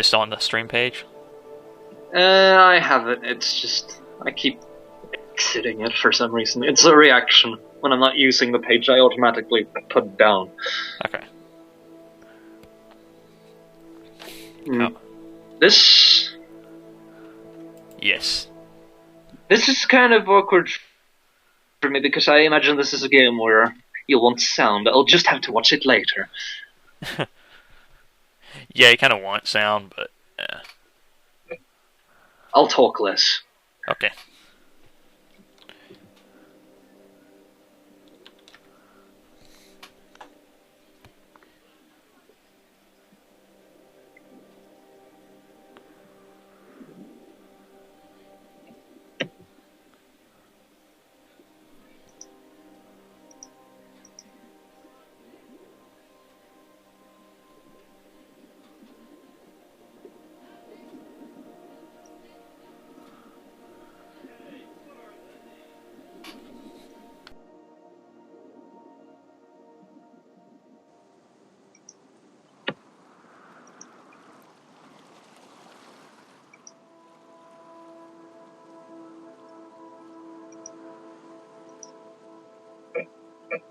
still on the stream page? I haven't. It's just I keep exiting it for some reason. It's a reaction. When I'm not using the page, I automatically put it down. Okay. Mm. This... Yes. This is kind of awkward for me, because I imagine this is a game where you'll want sound. I'll just have to watch it later. Yeah, you kind of want sound, but... yeah. I'll talk less. Okay.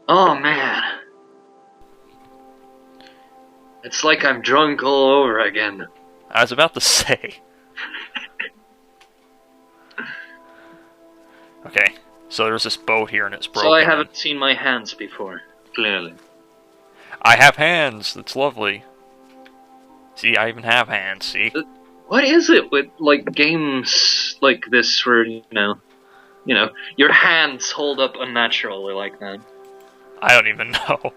Oh man. It's like I'm drunk all over again. I was about to say. Okay, so there's this boat here and it's broken. So I haven't seen my hands before, clearly. I have hands, that's lovely. See, I even have hands, see? What is it with, like, games like this where, you know, your hands hold up unnaturally like that? I don't even know.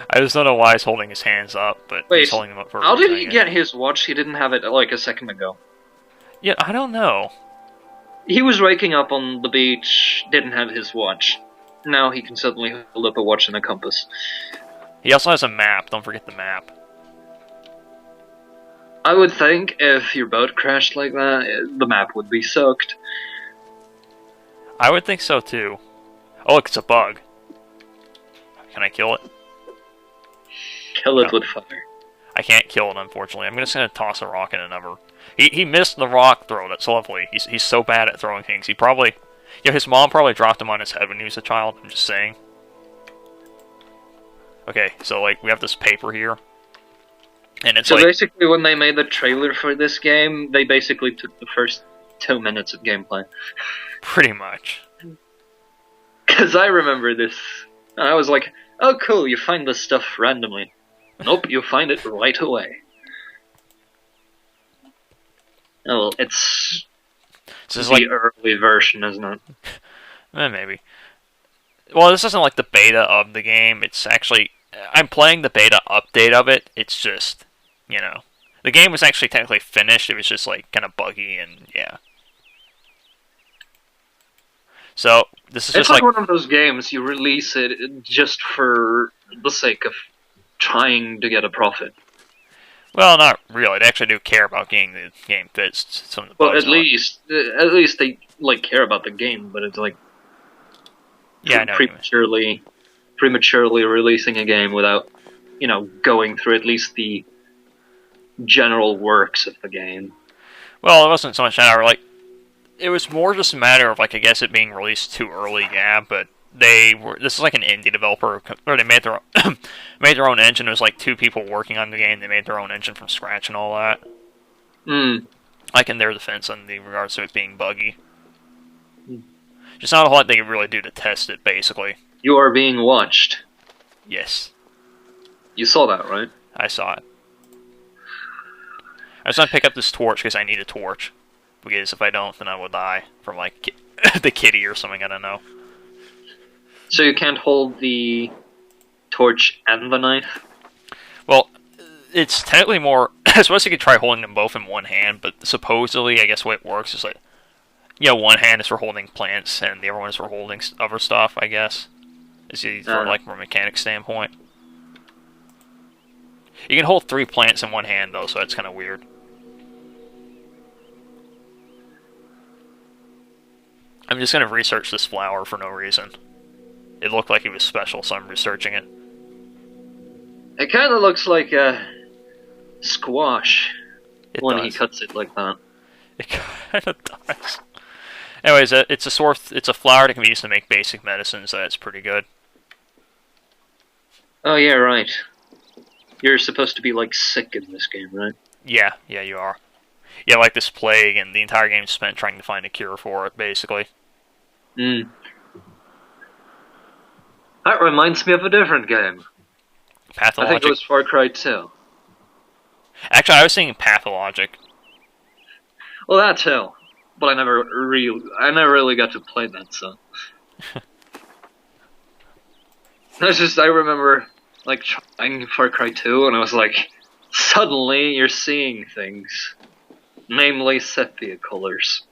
I just don't know why he's holding his hands up, but wait, he's holding them up for a how reason, did he get his watch? He didn't have it, like, a second ago. Yeah, I don't know. He was waking up on the beach, didn't have his watch. Now he can suddenly hold up a watch and a compass. He also has a map, don't forget the map. I would think if your boat crashed like that, the map would be soaked. I would think so too. Oh look, it's a bug. Can I kill it? Kill it with fire. I can't kill it, unfortunately. I'm just gonna toss a rock in a number. He missed the rock throw, that's lovely. He's so bad at throwing things. He probably... Yeah, his mom probably dropped him on his head when he was a child, I'm just saying. Okay, so like, we have this paper here. And it's so like... basically when they made the trailer for this game, they basically took the first 2 minutes of gameplay. Pretty much. Because I remember this, and I was like, oh cool, you find this stuff randomly. Nope, you find it right away. Oh, well, it's This is the like... early version, isn't it? Maybe. Well, this isn't like the beta of the game, it's actually... I'm playing the beta update of it, it's just, you know... The game was actually technically finished, it was just like, kind of buggy and, yeah. So, this is it's just like... one of those games, you release it just for the sake of trying to get a profit. Well, not really. They actually do care about getting the game fixed. Some of the bugs. Well, at least they like care about the game, but it's like yeah, I know prematurely releasing a game without, you know, going through at least the general works of the game. Well, it wasn't so much that, like, it was more just a matter of, like, I guess it being released too early, yeah, but this is like an indie developer, or they made their own, made their own engine. It was like 2 people working on the game, they made their own engine from scratch and all that. Like, in their defense in the regards to it being buggy. Just not a whole lot they could really do to test it, basically. You are being watched. Yes. You saw that, right? I saw it. I was going to pick up this torch because I need a torch. Because if I don't, then I will die from, like, the kitty or something, I don't know. So you can't hold the torch and the knife? Well, it's technically more... I suppose you could try holding them both in one hand, but supposedly, I guess the way it works is like... You know, one hand is for holding plants, and the other one is for holding other stuff, I guess. Like, from a mechanic standpoint. You can hold 3 plants in one hand, though, so that's kind of weird. I'm just going to research this flower for no reason. It looked like it was special, so I'm researching it. It kind of looks like a squash It when does. he cuts it like that. It kind of does. Anyways, it's a flower that can be used to make basic medicine, so that's pretty good. Oh yeah, right. You're supposed to be like sick in this game, right? Yeah, you are. Yeah, like this plague, and the entire game is spent trying to find a cure for it, basically. Hmm. That reminds me of a different game. Pathologic. I think it was Far Cry 2. Actually, I was thinking Pathologic. Well, that too. But I never really got to play that, so. I remember, like, trying Far Cry 2, and I was like, suddenly you're seeing things. Namely, sepia colors.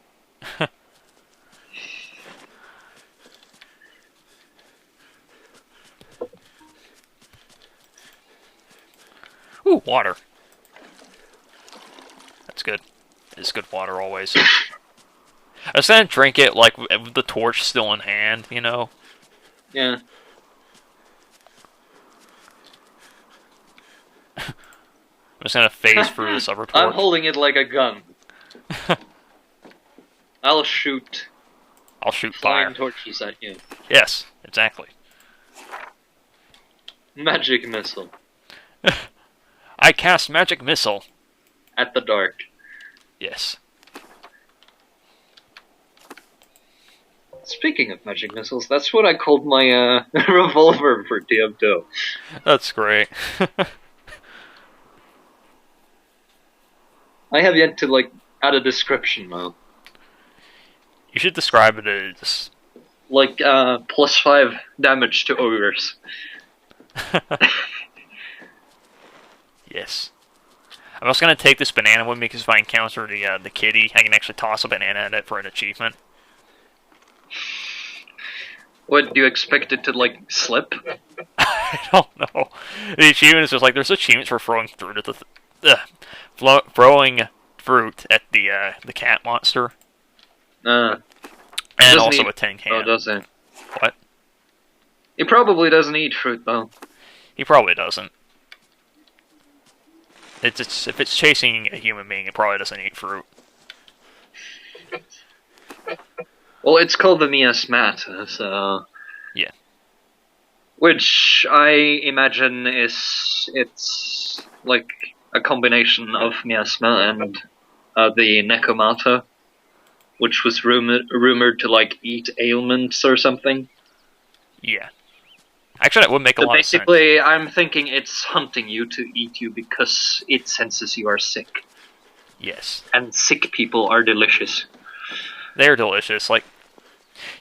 Ooh, water. That's good. It's good water always. I was gonna drink it like with the torch still in hand, you know. Yeah. I'm just gonna phase through this upper torch. I'm holding it like a gun. I'll shoot fire. flying torches at you. Yes, exactly. Magic missile. I cast magic missile. At the dark. Yes. Speaking of magic missiles, that's what I called my revolver for TM2. That's great. I have yet to, like, add a description, though. You should describe it as... Like, +5 damage to ogres. Yes. I'm also gonna take this banana with me because if I encounter the kitty, I can actually toss a banana at it for an achievement. What, do you expect it to, like, slip? I don't know. The achievement is just like, there's achievements for throwing fruit at throwing fruit at the cat monster. And also a tin can. Oh, does it? What? He probably doesn't eat fruit, though. He probably doesn't. If it's chasing a human being, it probably doesn't eat fruit. Well, it's called the miasmata, so... Yeah. Which I imagine it's like a combination of miasma and the necomata, which was rumored to, like, eat ailments or something. Yeah. Actually, that would make a lot of sense. Basically, I'm thinking it's hunting you to eat you because it senses you are sick. Yes. And sick people are delicious. They're delicious. Like,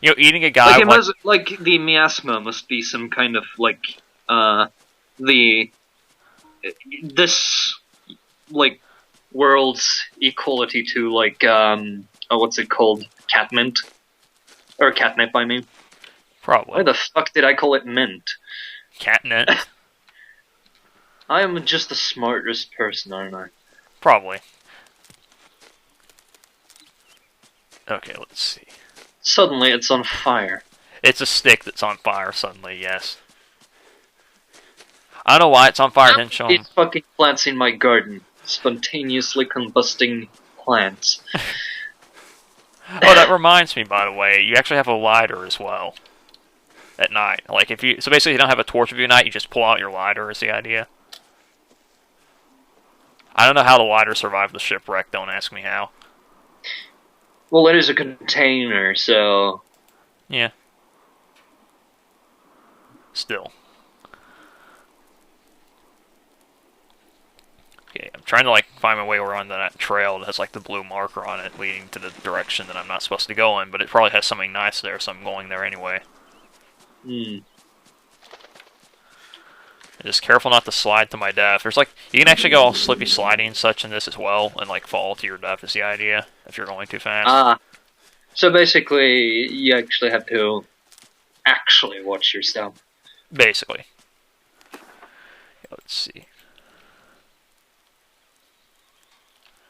you know, eating a guy... Like, the miasma must be some kind of, like, this, like, world's equality to, like, what's it called? Catmint? Or catnip, I mean. Probably. Why the fuck did I call it mint? Catnip. I am just the smartest person, aren't I? Probably. Okay, let's see. Suddenly it's on fire. It's a stick that's on fire suddenly, yes. I don't know why it's on fire, didn't show 'em. These fucking plants in my garden. Spontaneously combusting plants. Oh, that reminds me, by the way, you actually have a lighter as well. At night. Like, so basically you don't have a torch with you at night, you just pull out your lighter is the idea. I don't know how the lighter survived the shipwreck, don't ask me how. Well, it is a container, so... Yeah. Still. Okay, I'm trying to, like, find my way around that trail that has, like, the blue marker on it leading to the direction that I'm not supposed to go in, but it probably has something nice there, so I'm going there anyway. Just careful not to slide to my death. There's, like, you can actually go all slippy sliding and such in this as well, and, like, fall to your death is the idea, if you're going too fast. So basically, you actually have to actually watch your step. Basically. Let's see.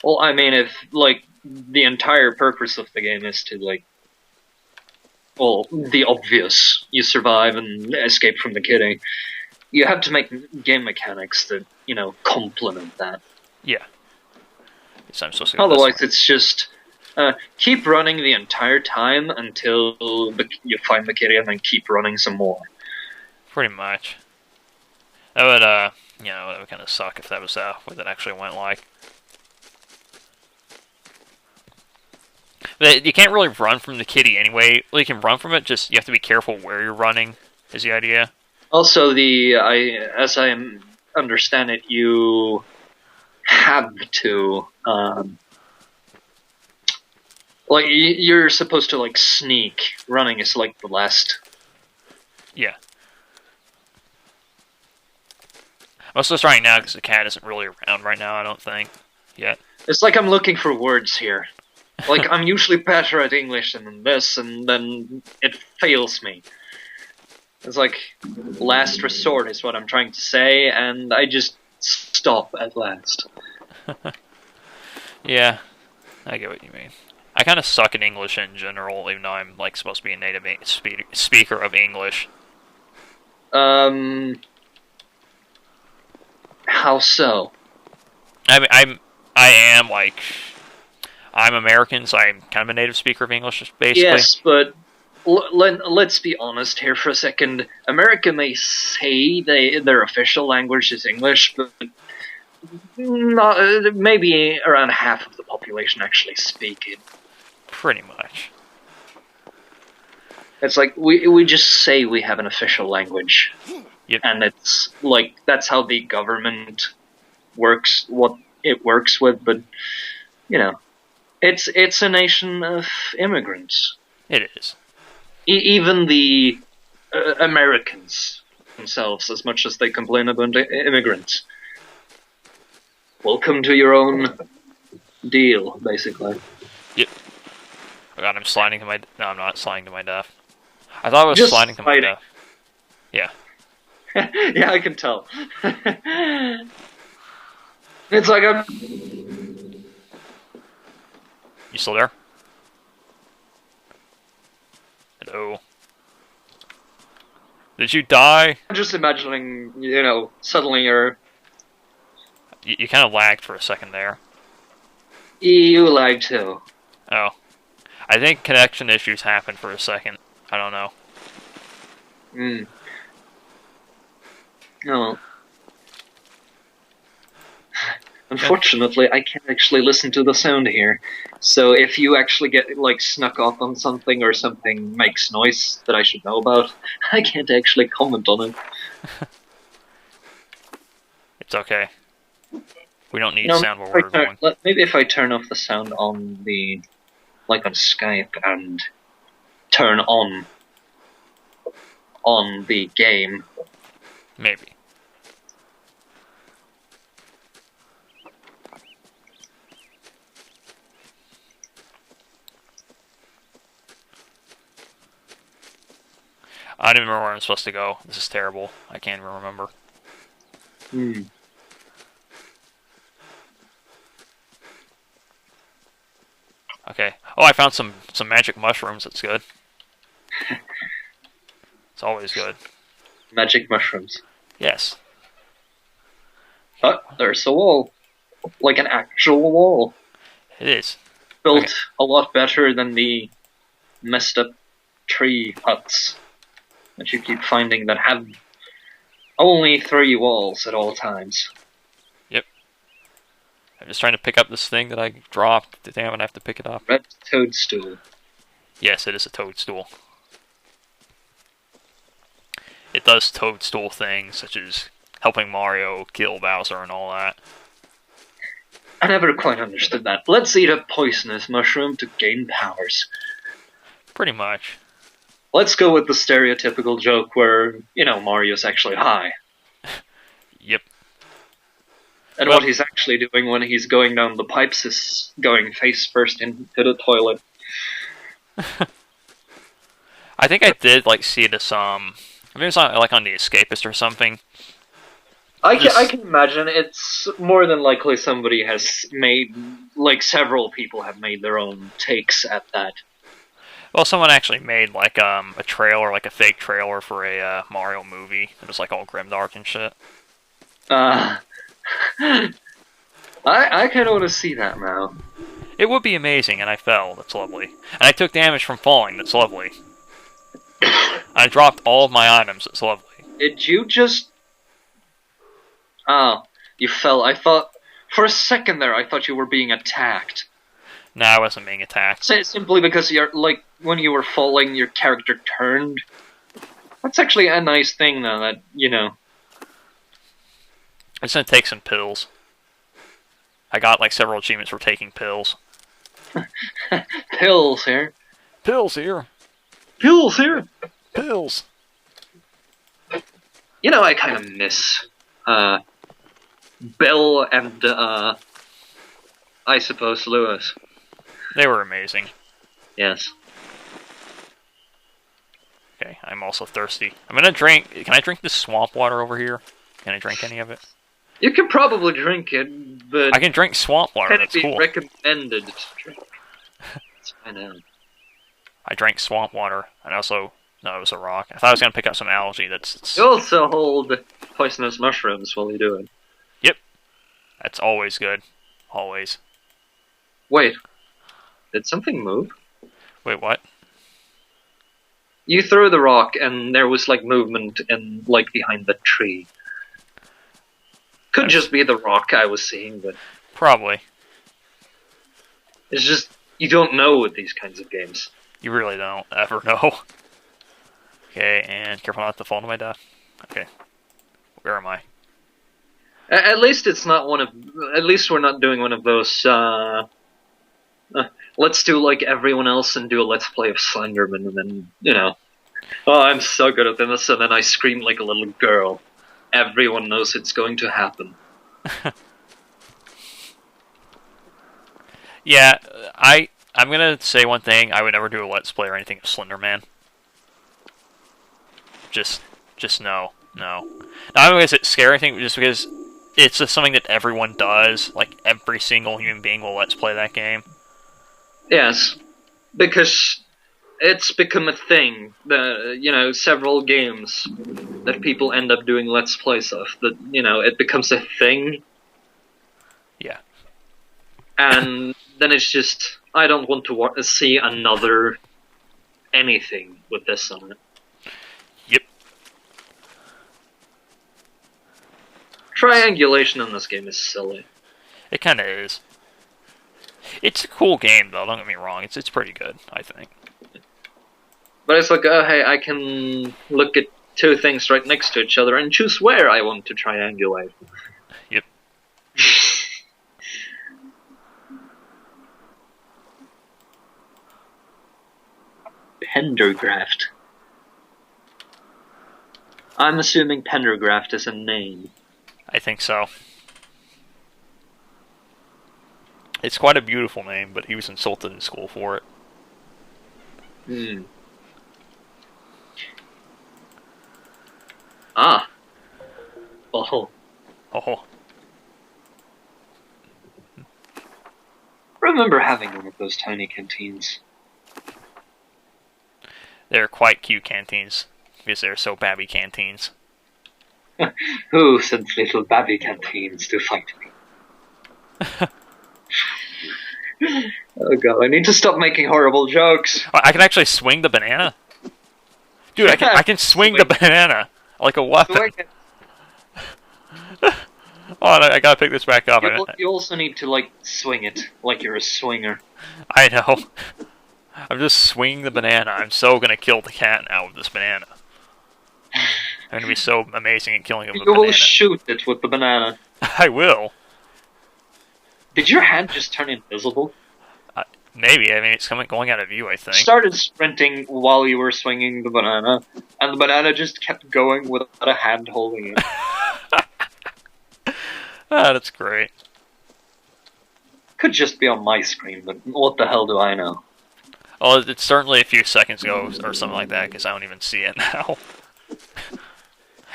Well, I mean, if, like, the entire purpose of the game is to, like, well, the obvious, you survive and escape from the kitty, you have to make game mechanics that, complement that. Yeah. So I'm supposed to go Otherwise, this way. it's just keep running the entire time until you find the kitty, and then keep running some more. Pretty much. That would, that would kind of suck if that was what that actually went like. But you can't really run from the kitty anyway. Well, you can run from it, just you have to be careful where you're running, is the idea. Also, as I understand it, you have to, you're supposed to, sneak. Running is, the last. Yeah. I'm also trying now because the cat isn't really around right now, I don't think, yet. It's like I'm looking for words here. I'm usually better at English than this, and then it fails me. It's like, last resort is what I'm trying to say, and I just stop at last. Yeah, I get what you mean. I kind of suck at English in general, even though I'm, supposed to be a native speaker of English. How so? I am, I'm American, so I'm kind of a native speaker of English, basically. Yes, but let's be honest here for a second. America may say their official language is English, but maybe around half of the population actually speak it. Pretty much. It's like, we just say we have an official language. Yep. And it's that's how the government works, what it works with, but, it's a nation of immigrants. It is. Even the Americans themselves, as much as they complain about immigrants. Welcome to your own deal, basically. Yep. Oh god, I'm sliding to my... No, I'm not sliding to my death. I thought I was sliding to my death. Yeah. Yeah, I can tell. It's like I'm... You still there? Hello? Did you die? I'm just imagining, suddenly you're... You kind of lagged for a second there. You lag too. Oh. I think connection issues happened for a second. I don't know. Oh. Unfortunately, I can't actually listen to the sound here. So if you actually get, snuck off on something or something makes noise that I should know about, I can't actually comment on it. It's okay. We don't need sound while we're going. Maybe if I turn off the sound on the... on Skype and turn on the game. Maybe. I don't remember where I'm supposed to go. This is terrible. I can't even remember. Okay. Oh, I found some magic mushrooms. That's good. It's always good. Magic mushrooms. Yes. Oh, there's a wall. Like an actual wall. It is. Built a lot better than the messed up tree huts that you keep finding that have only 3 walls at all times. Yep. I'm just trying to pick up this thing that I dropped. Damn it, I have to pick it up. Red toadstool. Yes, it is a toadstool. It does toadstool things, such as helping Mario kill Bowser and all that. I never quite understood that. Let's eat a poisonous mushroom to gain powers. Pretty much. Let's go with the stereotypical joke where, Mario's actually high. Yep. And what he's actually doing when he's going down the pipes is going face first into the toilet. I think I did, see it as maybe it's not, on The Escapist or something. I can imagine it's more than likely somebody has made, several people have made their own takes at that. Well, someone actually made like a trailer, like a fake trailer for a Mario movie. It was like all grimdark and shit. Uh, I kind of want to see that now. It would be amazing, and I fell. That's lovely. And I took damage from falling. That's lovely. I dropped all of my items. That's lovely. Did you just... Oh, you fell. I thought... For a second there, I thought you were being attacked. No, I wasn't being attacked. Simply because you're, like, when you were falling, your character turned. That's actually a nice thing, though, that, you know... I'm just gonna take some pills. I got, like, several achievements for taking pills. Pills here. Pills here. Pills here. Pills. You know, I kind of miss Bill and I suppose Lewis. They were amazing. Yes. Okay, I'm also thirsty. I'm gonna drink. Can I drink this swamp water over here? Can I drink any of it? You can probably drink it, but I can drink swamp water. can That's it be cool. recommended to drink? I know. I drank swamp water, and also no, it was a rock. I thought I was gonna pick up some algae. That's You also hold poisonous mushrooms while you do it. Yep. That's always good. Always. Wait, did something move? Wait, what? You threw the rock, and there was like movement in like behind the tree. Could just be the rock I was seeing, but Probably. it's just you don't know with these kinds of games. You really don't ever know. Okay, and careful not to fall to my death. Okay. Where am I? At least it's not one of. At least we're not doing one of those. Let's do like everyone else and do a let's play of Slenderman, and then you know, oh, I'm so good at this, and then I scream like a little girl. Everyone knows it's going to happen. Yeah, I'm gonna say one thing. I would never do a let's play or anything of Slenderman. Just no. Not because it's scary thing, just because it's just something that everyone does. Like every single human being will let's play that game. Yes, because it's become a thing. Several games that people end up doing let's plays of. That it becomes a thing. Yeah. And then it's just I don't want to see another anything with this on it. Yep. Triangulation in this game is silly. It kind of is. It's a cool game, though. Don't get me wrong. It's pretty good, I think. But it's like, oh, hey, I can look at two things right next to each other and choose where I want to triangulate. Yep. Pendergraft. I'm assuming Pendergraft is a name. I think so. It's quite a beautiful name, but he was insulted in school for it. Hmm. Ah. Oh. Oh. Remember having one of those tiny canteens. They're quite cute canteens, because they're so babby canteens. Who sent little babby canteens to fight me? Oh god, I need to stop making horrible jokes. I can actually swing the banana? Dude, I can swing the banana like a weapon. Oh, I gotta pick this back up. You also need to, like, swing it, like you're a swinger. I know. I'm just swinging the banana. I'm so gonna kill the cat now with this banana. I'm gonna be so amazing at killing him with You a banana. will shoot it with the banana. I will. Did your hand just turn invisible? Maybe. I mean, it's going out of view, I think. Started sprinting while you were swinging the banana, and the banana just kept going without a hand holding it. That's great. Could just be on my screen, but what the hell do I know? Well, it's certainly a few seconds ago or something like that, because I don't even see it now.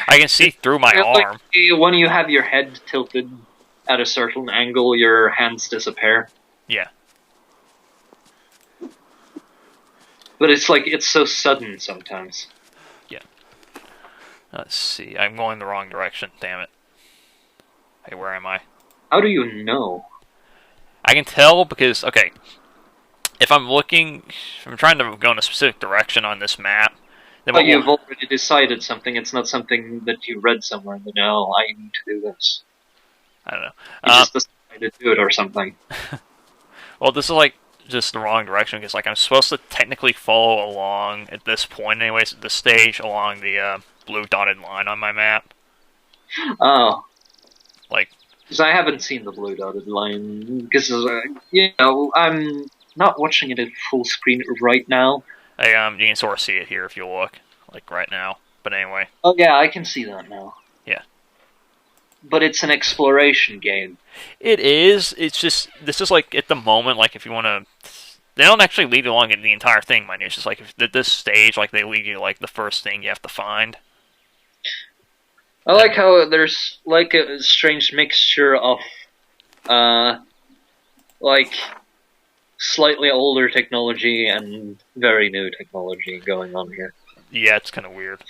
I can see through my arm. Like, when you have your head tilted at a certain angle, your hands disappear. Yeah. But it's like, it's so sudden sometimes. Yeah. Let's see. I'm going the wrong direction. Damn it. Hey, where am I? How do you know? I can tell because, okay, if I'm trying to go in a specific direction on this map, then Oh, you've already decided something. It's not something that you read somewhere. That, no, I need to do this. I don't know. You just decided to do it or something. Well, this is like just the wrong direction because like I'm supposed to technically follow along at this point, anyways, at this stage along the blue dotted line on my map. Oh. Like, because I haven't seen the blue dotted line. Because I'm not watching it at full screen right now. hey, you can sort of see it here if you look, like right now. But anyway. Oh yeah, I can see that now. Yeah. But it's an exploration game. It is. It's just this is like at the moment, like if you want to. They don't actually lead you along the entire thing, mind you. It's just like at this stage, like they lead you like the first thing you have to find. I like how there's like a strange mixture of, like slightly older technology and very new technology going on here. Yeah, it's kind of weird.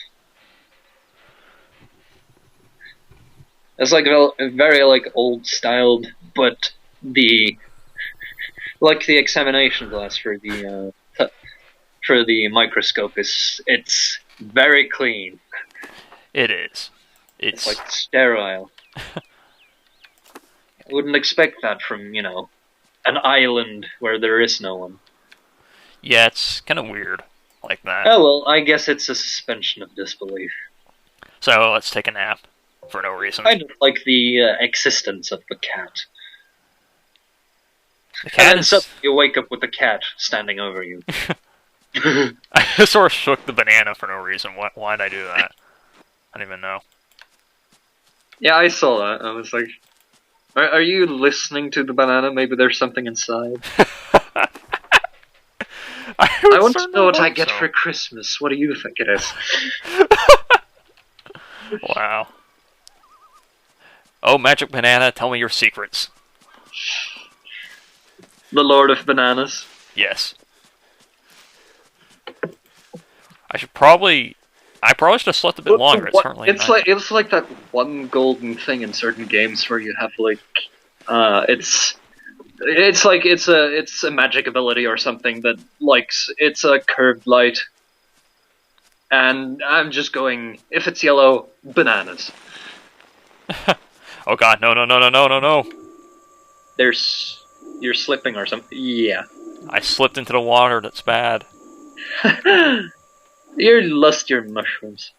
It's like very like old styled, but the examination glass for the microscope it's very clean. It is. It's like sterile. I wouldn't expect that from, an island where there is no one. Yeah, it's kind of weird like that. Oh well, I guess it's a suspension of disbelief. So let's take a nap for no reason. Kind of like the existence of the cat. The cat and then suddenly you wake up with the cat standing over you. I just sort of shook the banana for no reason. Why'd I do that? I don't even know. Yeah, I saw that. I was like, are you listening to the banana? Maybe there's something inside. I want to know what I get for Christmas. What do you think it is? Wow. Oh, magic banana, tell me your secrets. The Lord of Bananas. Yes. I probably should have slept a bit longer. It's currently it's like that one golden thing in certain games where you have like it's a magic ability or something that likes it's a curved light. And I'm just going, if it's yellow, bananas. Oh god, no. You're slipping or something. Yeah. I slipped into the water, that's bad. You lost your mushrooms.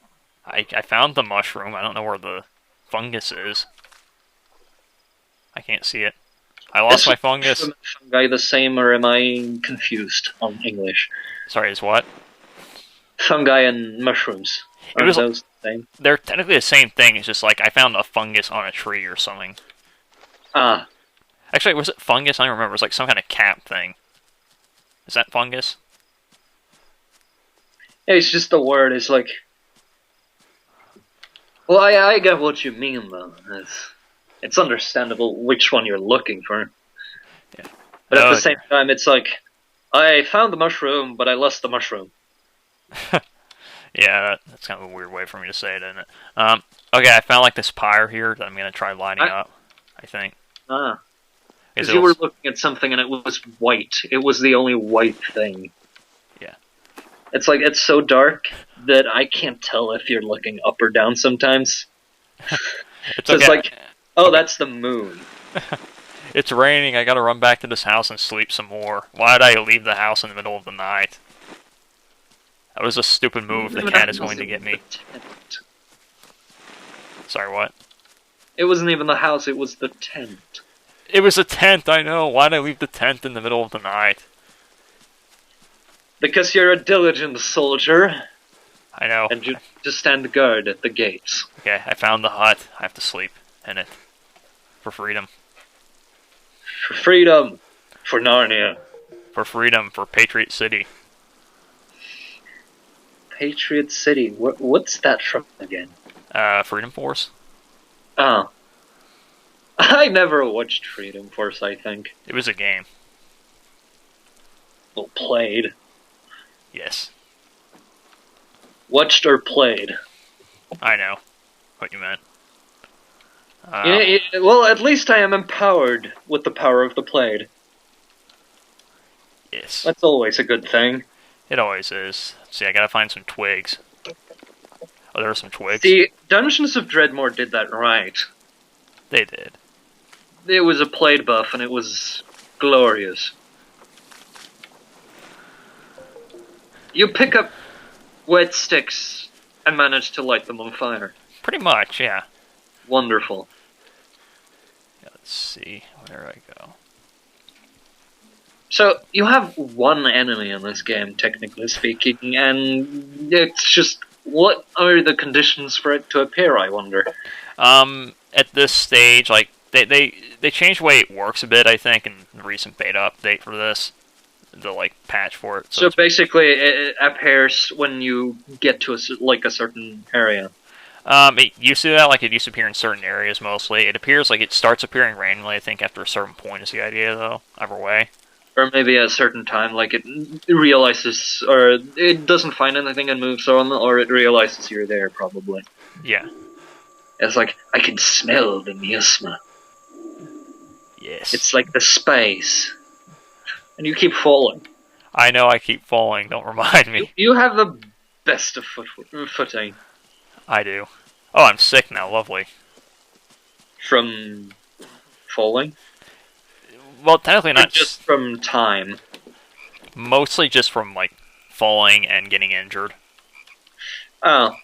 I found the mushroom, I don't know where the fungus is. I can't see it. I lost my fungus. Is fungi the same, or am I confused on English? Sorry, is what? Fungi and mushrooms. Are those the same? They're technically the same thing, it's just like I found a fungus on a tree or something. Ah. Actually, was it fungus? I don't remember. It was like some kind of cap thing. Is that fungus? Yeah, it's just the word. It's like... Well, I get what you mean, though. It's understandable which one you're looking for. Yeah. But at the same time, it's like, I found the mushroom, but I lost the mushroom. Yeah, that's kind of a weird way for me to say it, isn't it? Okay, I found like this pyre here that I'm going to try lighting up, I think. Ah. Because you were looking at something and it was white. It was the only white thing. Yeah. It's like, it's so dark that I can't tell if you're looking up or down sometimes. It's okay. Like, oh, that's the moon. It's raining, I gotta run back to this house and sleep some more. Why'd I leave the house in the middle of the night? That was a stupid move, the cat is going to get me. Sorry, what? It wasn't even the house, it was the tent. It was a tent, I know. Why'd I leave the tent in the middle of the night? Because you're a diligent soldier. I know. And you just stand guard at the gates. Okay, I found the hut. I have to sleep in it. For freedom. For freedom. For Narnia. For freedom. For Patriot City. Patriot City? What's that from again? Freedom Force. Oh. I never watched Freedom Force, I think. It was a game. Well, played. Yes. Watched or played? I know what you meant. Well, at least I am empowered with the power of the played. Yes. That's always a good thing. It always is. See, I gotta find some twigs. Oh, there are some twigs? See, Dungeons of Dreadmore did that right. They did. It was a played buff, and it was glorious. You pick up wet sticks and manage to light them on fire. Pretty much, yeah. Wonderful. Yeah, let's see. Where do I go? So, you have one enemy in this game, technically speaking, and it's just, what are the conditions for it to appear, I wonder? At this stage, like, they changed the way it works a bit, I think, in the recent beta update for this. The, like, patch for it. So basically, it appears when you get to a certain area. It used to do that, like, it used to appear in certain areas, mostly. It appears like it starts appearing randomly, I think, after a certain point is the idea, though, either way. Or maybe at a certain time, like, it realizes, or it doesn't find anything and moves on, or it realizes you're there, probably. Yeah. It's like, I can smell the miasma. Yes. It's like the space. And you keep falling. I know I keep falling, don't remind me. You have the best of footing. I do. Oh, I'm sick now, lovely. From falling? Well, technically not. Just from time. Mostly just from, like, falling and getting injured. Oh.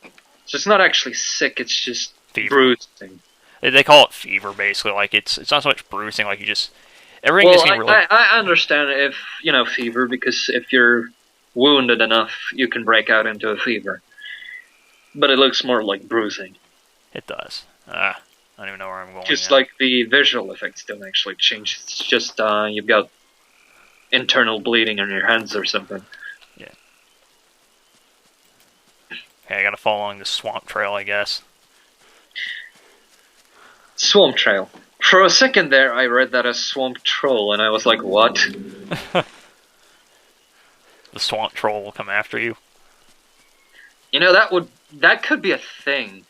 So it's not actually sick, it's just Fever. bruising. They call it fever, basically. Like, it's not so much bruising, like, you just... Everything Well, is getting really... I understand if, fever, because if you're wounded enough, you can break out into a fever. But it looks more like bruising. It does. I don't even know where I'm going. Just yet. like the visual effects don't actually change. It's just you've got internal bleeding on your hands or something. Yeah. Okay, I gotta follow along the swamp trail, I guess. Swamp trail. For a second there, I read that as swamp troll, and I was like, what? The swamp troll will come after you. You know, that could be a thing.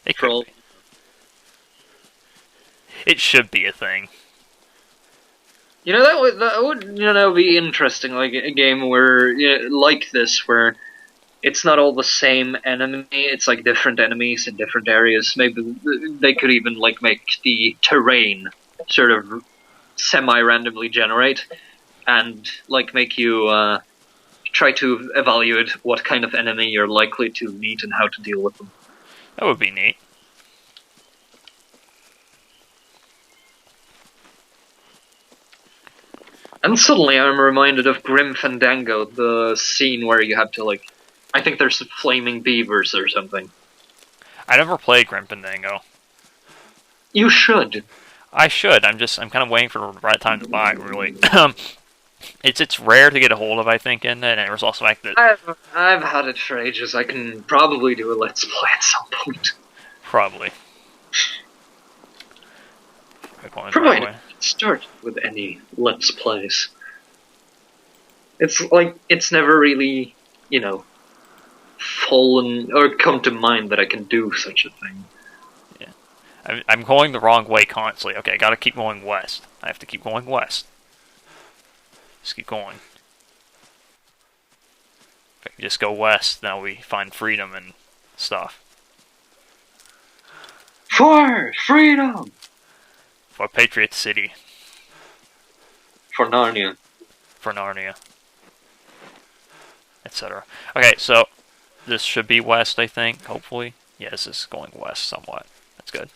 It Troll. could be. It should be a thing. You know, that would be interesting, like a game where, like this, where it's not all the same enemy, it's like different enemies in different areas. Maybe they could even, like, make the terrain sort of semi-randomly generate, and, like, make you, try to evaluate what kind of enemy you're likely to meet and how to deal with them. That would be neat. And suddenly I'm reminded of Grim Fandango, the scene where you have to, like, I think there's flaming beavers or something. I never played Grim Fandango. You should. I should. I'm kind of waiting for the right time to buy it, really. It's rare to get a hold of, I think, in it, and there's also the fact that... I've had it for ages. I can probably do a Let's Play at some point. Probably. Provided you start with any Let's Plays. It's like, it's never really, fallen or come to mind that I can do such a thing. Yeah. I'm going the wrong way constantly. Okay, I gotta keep going west. I have to keep going west. Just keep going. If I can just go west, now we find freedom and stuff. For freedom! For Patriot City. For Narnia. For Narnia. Etc. Okay, so this should be west, I think, hopefully. Yes, this is going west somewhat. That's good.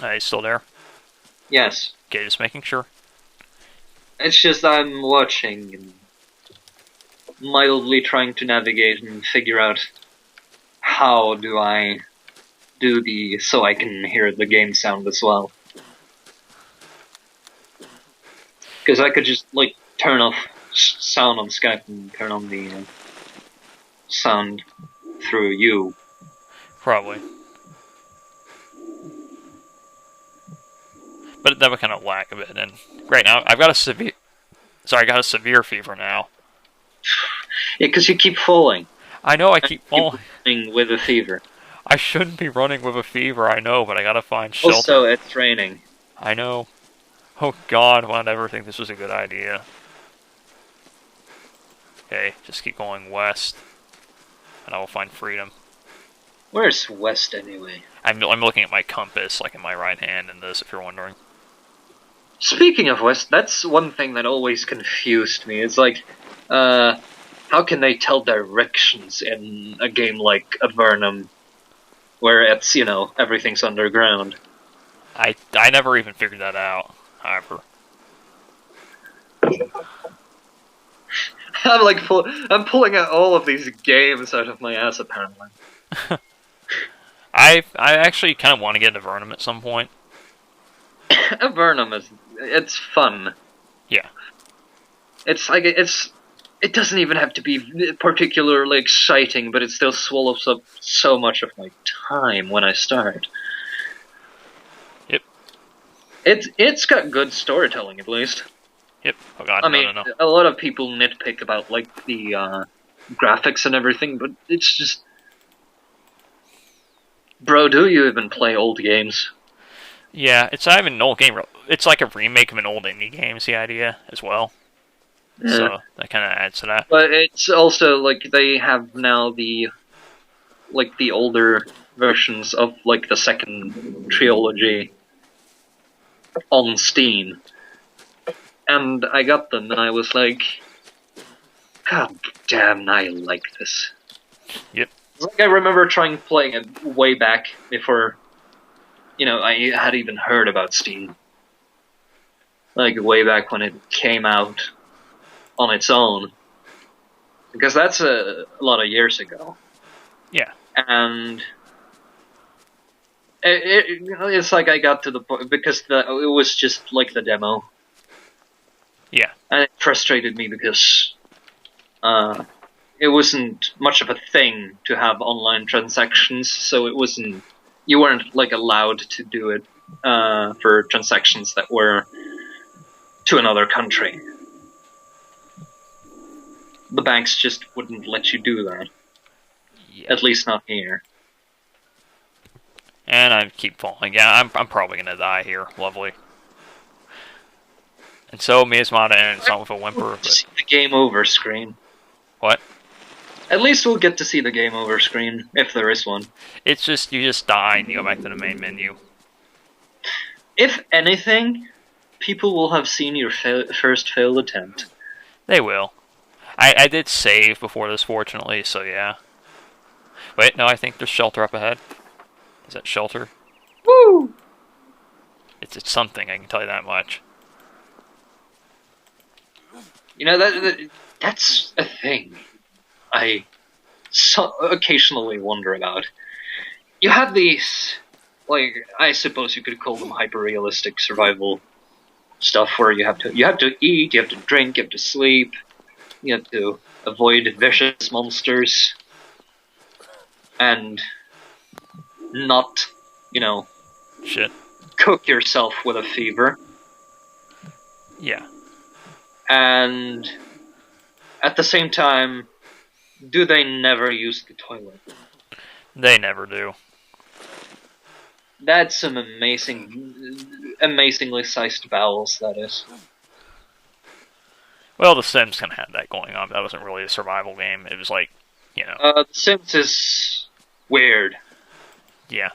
Are you still there? Yes. Okay, just making sure. It's just I'm watching and mildly trying to navigate and figure out how do I do so I can hear the game sound as well. Because I could just, like, turn off sound on Skype and turn on the sound through you. Probably. but that would kind of lack a bit. And great now, I've got a severe. Sorry, I got a severe fever now. Yeah, because you keep falling. I know I And keep you falling. running with a fever. I shouldn't be running with a fever, I know, but I gotta find shelter. Also, it's raining. I know. Oh god, why would I ever think this was a good idea? Okay, just keep going west, and I will find freedom. Where's west anyway? I'm looking at my compass, like in my right hand in this, if you're wondering. Speaking of west, that's one thing that always confused me. It's like, how can they tell directions in a game like Avernum, where it's, you know, everything's underground? I never even figured that out, however. I'm pulling out all of these games out of my ass, apparently. I actually kind of want to get into Avernum at some point. Avernum it's fun. Yeah. It doesn't even have to be particularly exciting, but it still swallows up so much of my time when I start. Yep. It's got good storytelling, at least. Yep. Oh god, I mean, no. a lot of people nitpick about, like, the graphics and everything, but it's just... Bro, do you even play old games? Yeah, it's not even an old game. It's like a remake of an old indie game, is the idea, as well. Yeah. So, that kind of adds to that. But it's also, like, they have now the older versions of, like, the second trilogy on Steam. And I got them, and I was like, God damn, I like this. Yep. Like, I remember playing it way back before, you know, I had even heard about Steam. Like, way back when it came out on its own. Because that's a lot of years ago. Yeah. And it's like I got to the point, because it was just like the demo. Yeah. And it frustrated me because it wasn't much of a thing to have online transactions, so you weren't, like, allowed to do it for transactions that were to another country. The banks just wouldn't let you do that. Yeah. At least not here. And I keep falling. Yeah, I'm probably gonna die here. Lovely. And so miasmata ends not with a whimper. But... see the game over screen. What? At least we'll get to see the game over screen, if there is one. It's just, you just die and you go back to the main menu. If anything, people will have seen your first failed attempt. They will. I did save before this, fortunately, so yeah. Wait, no, I think there's shelter up ahead. Is that shelter? Woo! It's something, I can tell you that much. You know, that's a thing I occasionally wonder about. You have these, like, I suppose you could call them hyper-realistic survival stuff, where you have to eat, you have to drink, you have to sleep, you have to avoid vicious monsters, and not, you know, Shit. cook yourself with a fever. Yeah. And at the same time, do they never use the toilet? They never do. That's some amazingly sized bowels, that is. Well, The Sims kind of had that going on, but that wasn't really a survival game. It was like, you know... The Sims is weird. Yeah.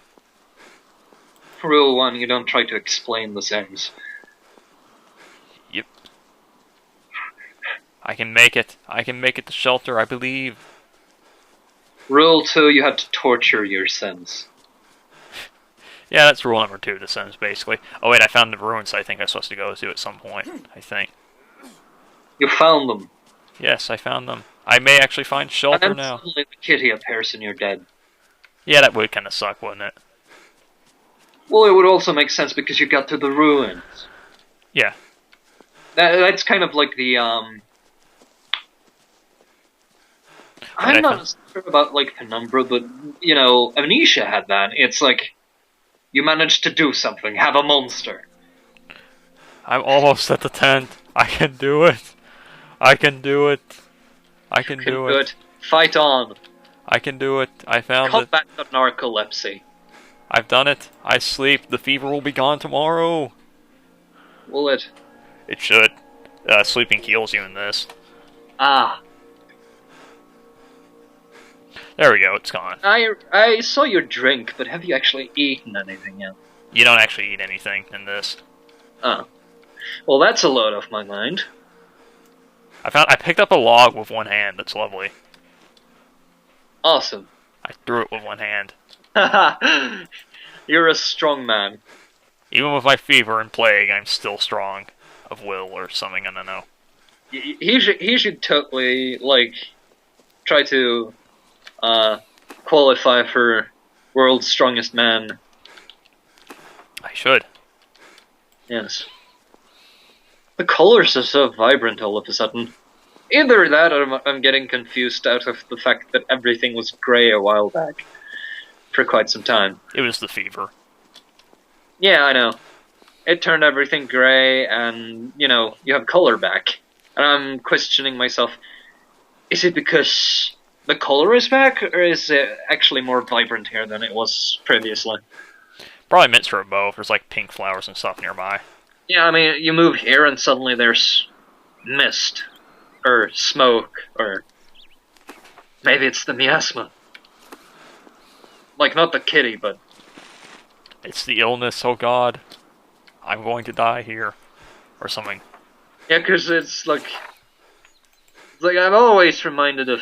Rule 1, you don't try to explain The Sims. Yep. I can make it. I can make it to shelter, I believe. Rule 2, you have to torture your Sims. Yeah, that's rule number 2 of The Sims, basically. Oh wait, I found the ruins I think I'm supposed to go to at some point, I think. You found them. Yes, I found them. I may actually find shelter and now. Suddenly the kitty appears and you're dead. Yeah, that would kind of suck, wouldn't it? Well, it would also make sense because you got to the ruins. Yeah. That's kind of like the, I'm not sure about, like, Penumbra, but, you know, Amnesia had that. It's like, you managed to do something, have a monster. I'm almost at the tent. I can do it. I can do it. I can do it. Fight on. I can do it. I found it. Combat the narcolepsy. I've done it. I sleep. The fever will be gone tomorrow. Will it? It should. Sleeping heals you in this. Ah. There we go. It's gone. I saw your drink, but have you actually eaten anything yet? You don't actually eat anything in this. Oh. Well, that's a load off my mind. I picked up a log with one hand. That's lovely. Awesome. I threw it with one hand. Haha. You're a strong man. Even with my fever and plague, I'm still strong. Of will or something, I don't know. He should totally, like, try to, qualify for world's strongest man. I should. Yes. The colors are so vibrant all of a sudden. Either that or I'm getting confused out of the fact that everything was grey a while back. For quite some time. It was the fever. Yeah, I know. It turned everything grey and, you know, you have color back. And I'm questioning myself, is it because the color is back, or is it actually more vibrant here than it was previously? Probably a mixture of both. There's like pink flowers and stuff nearby. Yeah, I mean, you move here and suddenly there's mist. Or smoke, or maybe it's the miasma. Like, not the kitty, but... It's the illness, oh god. I'm going to die here. Or something. Yeah, because it's like I'm always reminded of,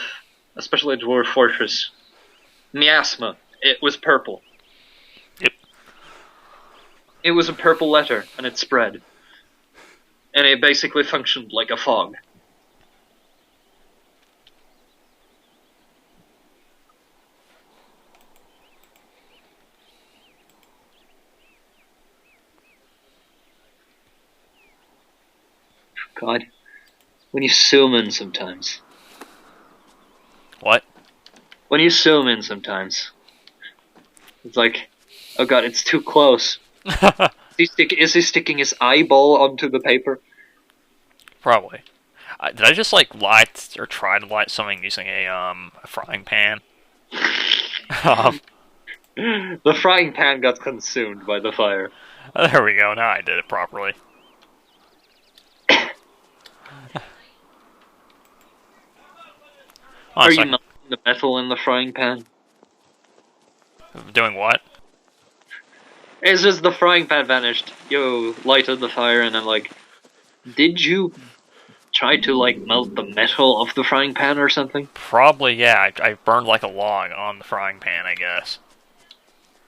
especially Dwarf Fortress, miasma. It was purple. Yep. It was a purple letter, and it spread. And it basically functioned like a fog. God, when you zoom in sometimes. What? When you zoom in sometimes. It's like, oh god, it's too close. Is he sticking his eyeball onto the paper? Probably. Did I just like light or try to light something using a frying pan? The frying pan got consumed by the fire. There we go. Now I did it properly. Are you melting the metal in the frying pan? Doing what? It's just the frying pan vanished. You lighted the fire and I'm like, did you try to like melt the metal of the frying pan or something? Probably, yeah. I burned like a log on the frying pan, I guess.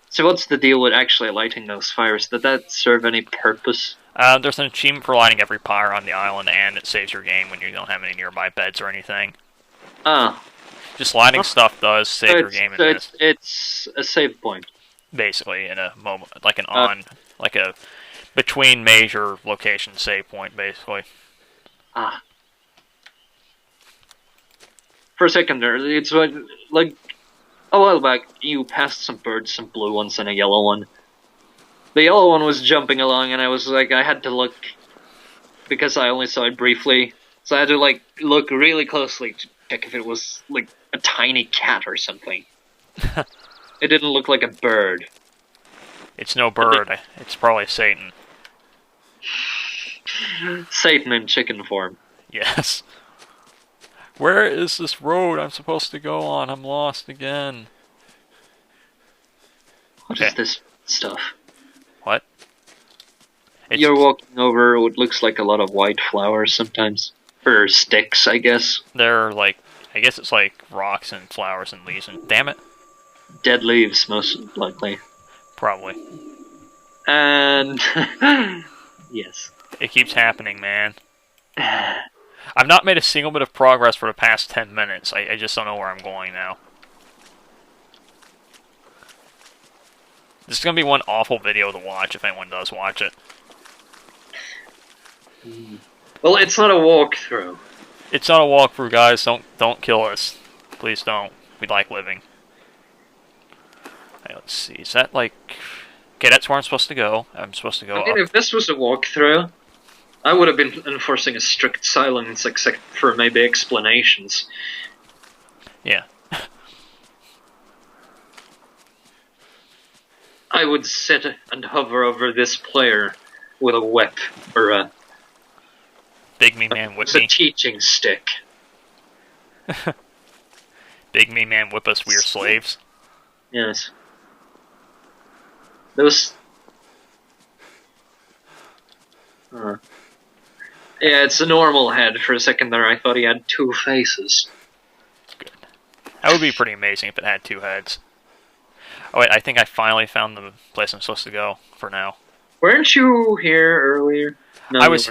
So what's the deal with actually lighting those fires? Did that serve any purpose? There's an achievement for lighting every pyre on the island, and it saves your game when you don't have any nearby beds or anything. Ah. Just lighting stuff does save your game in this. It's a save point. Basically, in a moment, like like a between major location save point, basically. Ah. For a second there, it's like a while back, you passed some birds, some blue ones and a yellow one. The yellow one was jumping along and I was like, I had to look, because I only saw it briefly, so I had to like look really closely to check if it was like a tiny cat or something. It didn't look like a bird. It's no bird, it's probably Satan. Satan in chicken form. Yes. Where is this road I'm supposed to go on? I'm lost again. What is this stuff? What? You're walking over what looks like a lot of white flowers sometimes. Or sticks, I guess. They're like, I guess it's like rocks and flowers and leaves and, damn it. Dead leaves, most likely. Probably. And... yes. It keeps happening, man. I've not made a single bit of progress for the past 10 minutes. I just don't know where I'm going now. This is going to be one awful video to watch if anyone does watch it. Well, it's not a walkthrough. It's not a walkthrough, guys. Don't kill us. Please don't. We like living. Okay, let's see. Is that like... Okay, that's where I'm supposed to go. I'm supposed to go I mean, up. if this was a walkthrough, I would have been enforcing a strict silence except for maybe explanations. Yeah. I would sit and hover over this player with a whip, or a Big me man whip it's a me. teaching stick. Big me man whip us, we are slaves. Yes. Those... Yeah, it's a normal head. For a second there I thought he had two faces. It's good. That would be pretty amazing if it had two heads. Oh wait, I think I finally found the place I'm supposed to go for now. Weren't you here earlier? No, I was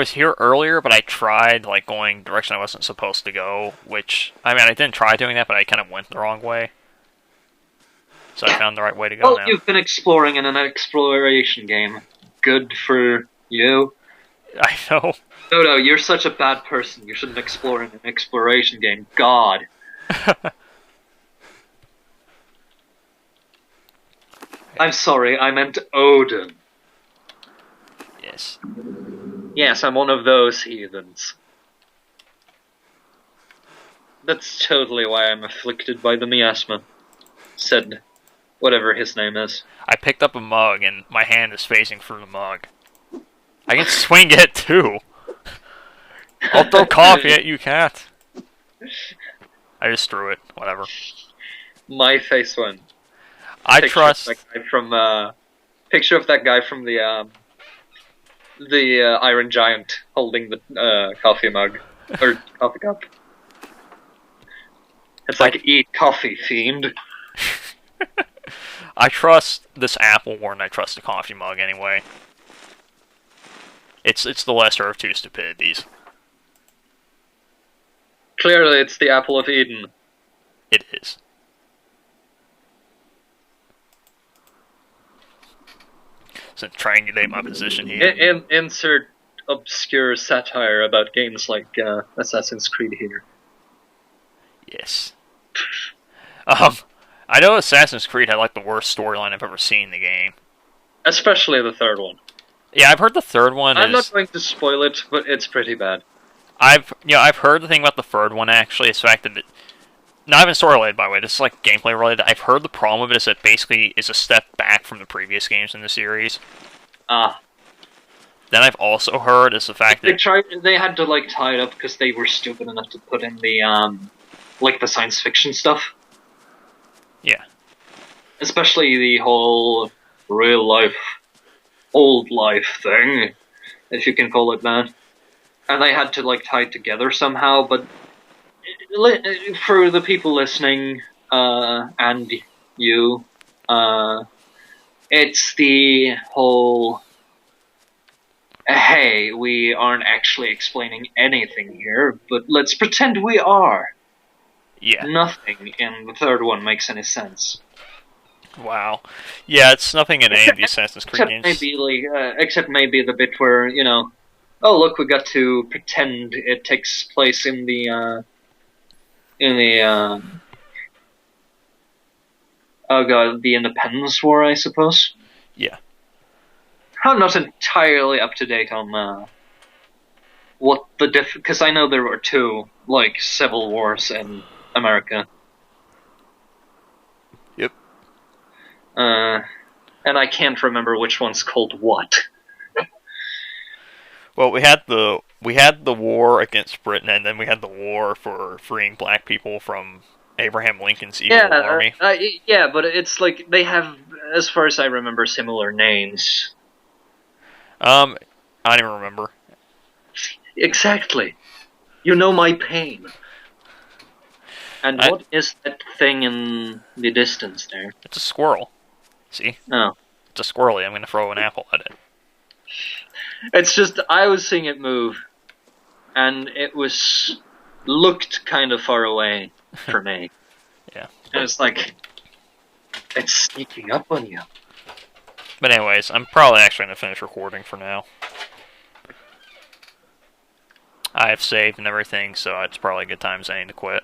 here earlier, but I tried like going direction I wasn't supposed to go, which I mean I didn't try doing that, but I kind of went the wrong way. So I found the right way to go well, now. you've been exploring in an exploration game. Good for you. I know. No, you're such a bad person. You shouldn't explore in an exploration game. God. I'm sorry, I meant Odin. Yes. Yes, I'm one of those heathens. That's totally why I'm afflicted by the miasma. Said whatever his name is. I picked up a mug and my hand is facing through the mug. I can swing it too. I'll throw coffee at you, cat. I just threw it. Whatever. My face one. I trust. Picture of that guy from the Iron Giant holding the coffee mug or coffee cup. It's like eat coffee, fiend. I trust this apple more than I trust the coffee mug anyway. It's the lesser of two stupidities. Clearly, it's the apple of Eden. It is. So triangulate my position here. Insert obscure satire about games like Assassin's Creed here. Yes. I know Assassin's Creed had like the worst storyline I've ever seen in the game. Especially the third one. Yeah, I've heard the third one I'm not going to spoil it, but it's pretty bad. I've heard the thing about the third one actually is the fact that not even story related, by the way, this is like gameplay related. I've heard the problem of it is that basically is a step back from the previous games in the series. Then I've also heard is the fact that they had to like tie it up because they were stupid enough to put in the like the science fiction stuff. Yeah. Especially the whole real life, old life thing, if you can call it that. And they had to like tie it together somehow, but for the people listening, and you, it's the whole, hey, we aren't actually explaining anything here, but let's pretend we are. Yeah. Nothing in the third one makes any sense. Wow. Yeah, it's nothing in any of the Assassin's Creed games. Except maybe the bit where, you know, oh look, we got to pretend it takes place in the the Independence War, I suppose. Yeah. I'm not entirely up to date on what the because I know there were two like civil wars in America. Yep. And I can't remember which one's called what. Well, we had the war against Britain, and then we had the war for freeing black people from Abraham Lincoln's evil army. Yeah, but it's like they have, as far as I remember, similar names. I don't even remember. Exactly. You know my pain. And what is that thing in the distance there? It's a squirrel. See? Oh. It's a squirrely. I'm going to throw an apple at it. It's just, I was seeing it move, and it looked kind of far away for me. Yeah. And it's like, it's sneaking up on you. But anyways, I'm probably actually going to finish recording for now. I have saved and everything, so it's probably a good time saying to quit.